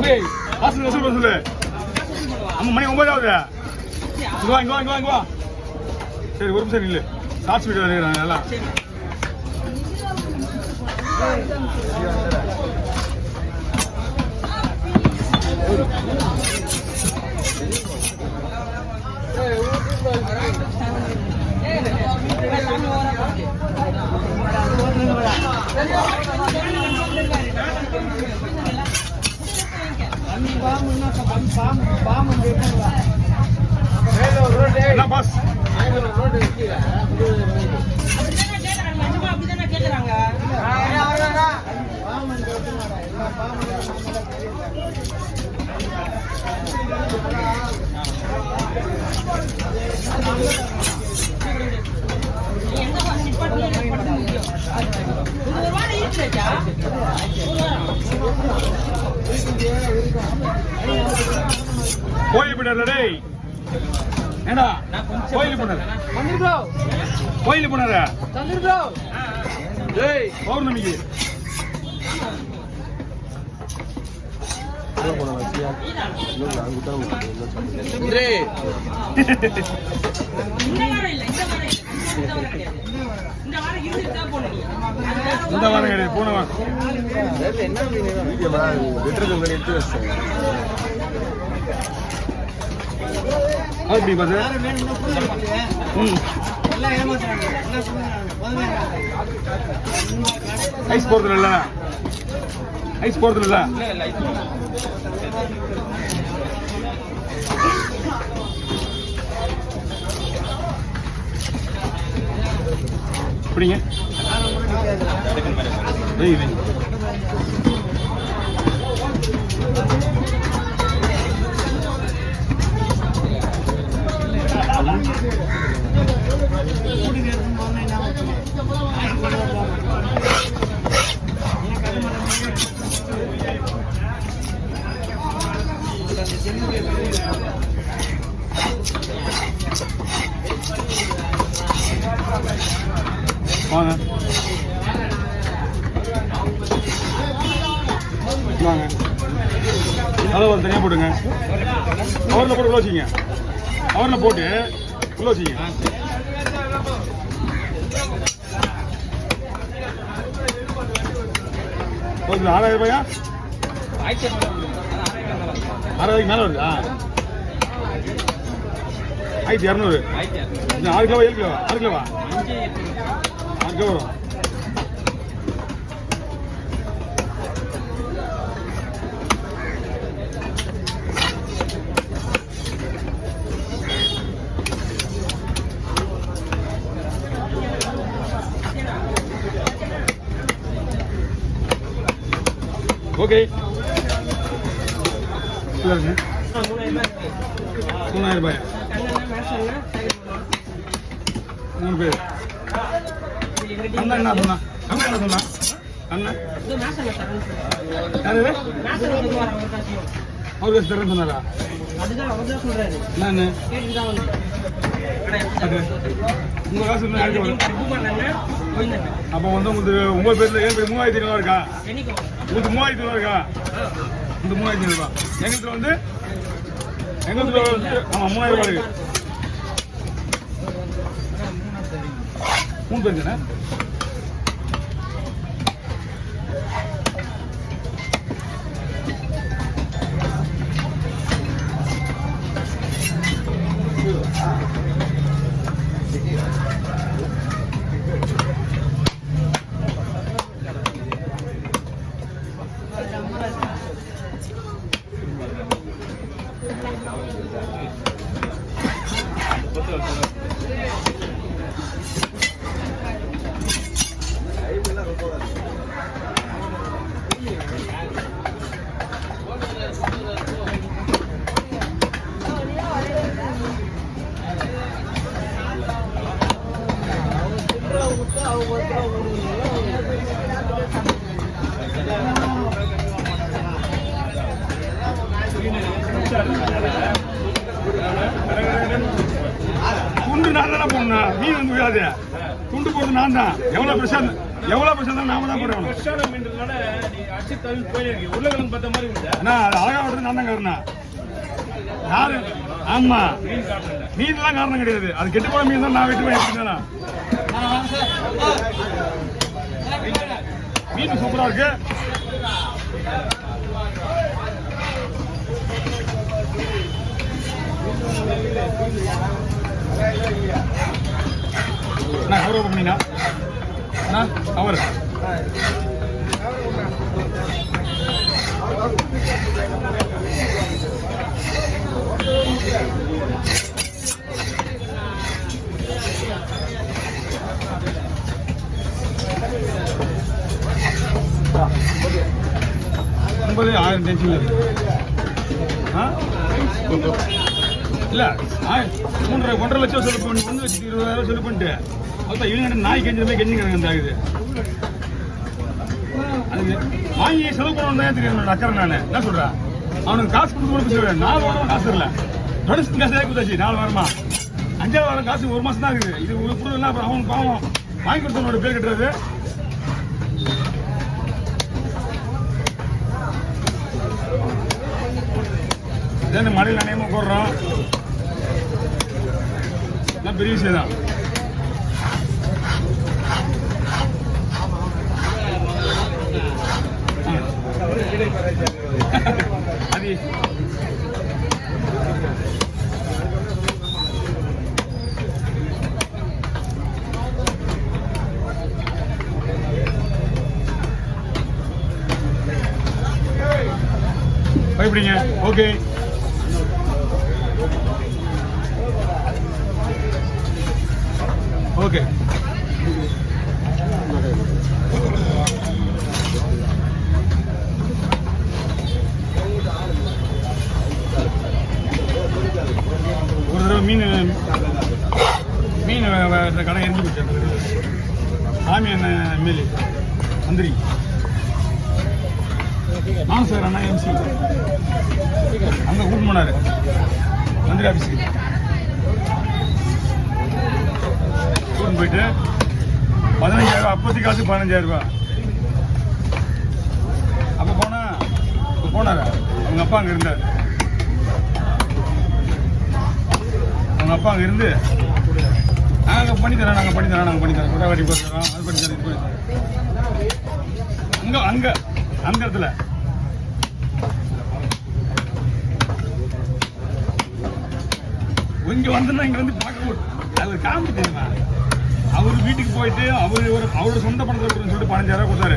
காசு வசூல் சொல்லு. ஆமா மணி 9 ஆகுது. இங்க வா. சரி ஒரு நிமிஷம் இல்லை. ஷார்ட்ஸ் வீடியோ எடுக்கிறாங்க எல்லாம். என்ன பாஸ் கோயில் போனார் டேய். ஏண்டா கோயில் போனார். கோயில் போனார டேய் பௌர்ணமிக்கு. இந்த வாரம் கிடையாது போன வாரம். எப்படி பாத்து ஐஸ் போறது இல்ல. ஐஸ் போறது இல்ல. பிடிங்க. வாங்க வாங்க. அளவு தனியாக போட்டுங்க. அவரில் போட்டு உள்ள வச்சிங்க. அவரில் போட்டு உள்ள வச்சிங்க. ஓகே 6000 ரூபாயா? 6000 மேலே வருதா? 1200. 6 கிலோவா 7 கிலோவா? 6 கிலோவா? 6 கிலோ வரும். ஓகே 3000 ரூபாய். 3 பேர். அண்ணா என்ன சொன்னா? அண்ணா என்ன சொன்னா? அண்ணா யாரு? அவர் பேச தரேன்னு சொன்னாரா? நான் உங்க காசு அப்போ வந்து உங்களுக்கு உங்க பேர்ல 3500 இருக்கா? உங்களுக்கு 3500 இருக்கா? இந்த 3500 ரூபாய். எங்களுக்கு வந்து ஆமா 3000 ரூபாய் இருக்கு. 3 பேர் தானே? துண்டு நான் தானே போடணும், நீ வந்து விடாது. துண்டு போடுறது நான் தான். எவ்வளோ பிரச்சனை எவ்வளவு பிரச்சனை நாம தான் போடுறோம். ஃப்ரெஷ்ஷான மீன்றதுனால நீ அடிச்சு தள்ளி போயிருக்கு. உருளைக்கிழங்கு பார்த்த மாதிரி இல்லை. அது அழகா விடுறது நான் தான் காரணம். யாரு? ஆமா, மீன்லாம் காரணம் கிடையாது. அது கெட்டு போன மீன் தான் நான் வெட்டி போயிருக்கேன். மீன் சூப்பரா இருக்கு. கவர் ஓப்பன் பண்ணினா கவர் ஐம்பது 1000 டென்ஷன் இல்ல 1.5 லட்சம் செலவு பண்ணி 1,20,000 செலவு பண்ணிட்டு மொத்தம் இவங்க நாய் கெஞ்ச போய் கெஞ்சி கிடக்கு ஆகுது. அது வாங்கி செலவு பண்ணணும் தான் தெரியும். அக்கறை நான் என்ன சொல்றேன், அவனுக்கு காசு கொடுத்து சொல்றேன். 4 வாரம் காசு இல்லை, டொனேஷன் காசு கொடுத்தாச்சு. 4 வாரமா 5வது வாரம் காசு 1 மாசம் தான் இருக்குது. இது கொடுத்தா அப்புறம் அவன் பாவம் வாங்கி கொடுத்தவனோட பேர் கட்டுறது. இந்த மழையில் நனையமா போடுறோம், பெரிய விஷயம் தான். அது பயப்படுங்க. Okay, okay. ஒரு தடவை மீன் கடை எரிஞ்சு போச்சு. சாமி அண்ணன் எம்எல்ஏ மந்திரி சார் அண்ணா எம்சி அங்கே கூட்டு போனாரு மந்திரி ஆஃபீஸுக்கு. கூட்டு போயிட்டு 15,000 அப்போதைக்கு காசு 15,000 அப்போ போனார். அவங்க அப்பா அங்கே இருந்தார். அவங்க அப்பா அங்கே இருந்து நாங்கள் பண்ணித்தரோம் கூட வட்டி போட்டுறோம், அது பண்ணித்தரோம், இது பண்ணித்தரோம். அங்கே அந்த இடத்துல இங்க வந்தோம்னா இங்க வந்து பார்க்க அது காமெடி தெரியுமா. அவர் வீட்டுக்கு போயிட்டு அவரோட சொந்த பணத்தை சொல்லிட்டு 15,000 கொடுத்தாரு.